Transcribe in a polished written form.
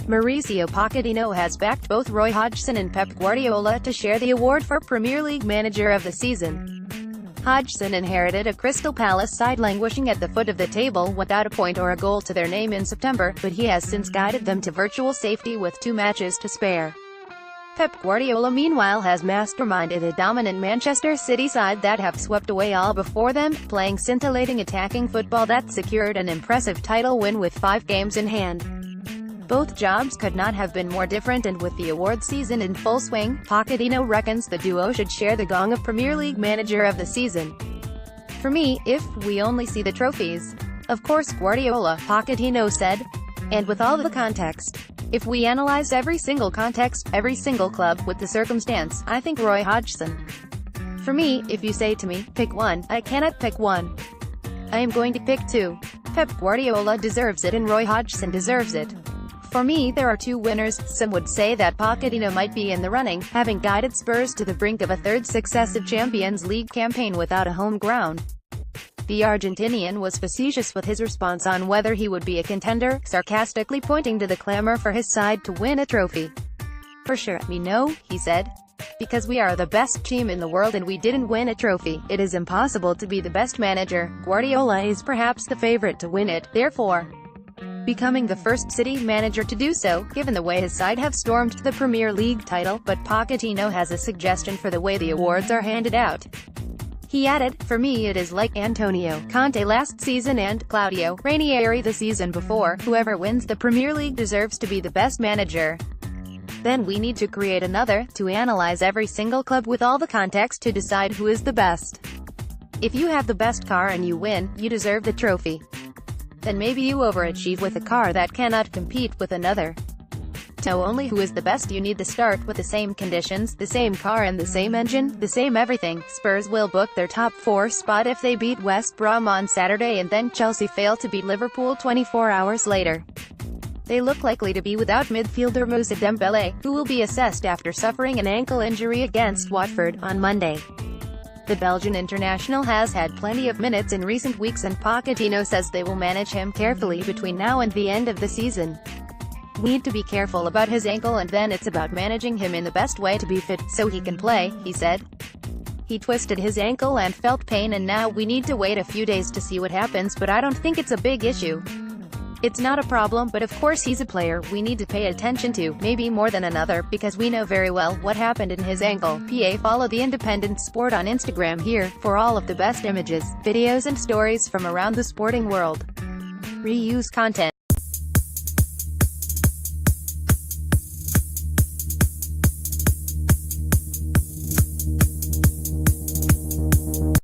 Mauricio Pochettino has backed both Roy Hodgson and Pep Guardiola to share the award for Premier League Manager of the Season. Hodgson inherited a Crystal Palace side languishing at the foot of the table without a point or a goal to their name in September, but he has since guided them to virtual safety with 2 matches to spare. Pep Guardiola meanwhile has masterminded a dominant Manchester City side that have swept away all before them, playing scintillating attacking football that secured an impressive title win with 5 games in hand. Both jobs could not have been more different, and with the award season in full swing, Pochettino reckons the duo should share the gong of Premier League Manager of the Season. For me, if we only see the trophies. Of course Guardiola, Pochettino said. And with all the context. If we analyze every single context, every single club, with the circumstance, I think Roy Hodgson. For me, if you say to me, pick one, I cannot pick one. I am going to pick 2. Pep Guardiola deserves it and Roy Hodgson deserves it. For me, there are 2 winners. Some would say that Pochettino might be in the running, having guided Spurs to the brink of a 3rd successive Champions League campaign without a home ground. The Argentinian was facetious with his response on whether he would be a contender, sarcastically pointing to the clamor for his side to win a trophy. For sure, me no, he said. Because we are the best team in the world and we didn't win a trophy, it is impossible to be the best manager. Guardiola is perhaps the favorite to win it, therefore becoming the first City manager to do so, given the way his side have stormed the Premier League title, but Pochettino has a suggestion for the way the awards are handed out. He added, for me it is like Antonio Conte last season and Claudio Ranieri the season before, whoever wins the Premier League deserves to be the best manager. Then we need to create another, to analyze every single club with all the context to decide who is the best. If you have the best car and you win, you deserve the trophy. Then maybe you overachieve with a car that cannot compete with another. To know only who is the best, you need to start with the same conditions, the same car and the same engine, the same everything. Spurs will book their top 4 spot if they beat West Brom on Saturday, and then Chelsea fail to beat Liverpool 24 hours later. They look likely to be without midfielder Moussa Dembele, who will be assessed after suffering an ankle injury against Watford on Monday. The Belgian international has had plenty of minutes in recent weeks, and Pochettino says they will manage him carefully between now and the end of the season. We need to be careful about his ankle, and then it's about managing him in the best way to be fit, so he can play, he said. He twisted his ankle and felt pain, and now we need to wait a few days to see what happens, but I don't think it's a big issue. It's not a problem, but of course he's a player we need to pay attention to, maybe more than another, because we know very well what happened in his ankle. Follow The Independent Sport on Instagram here, for all of the best images, videos and stories from around the sporting world. Reuse content.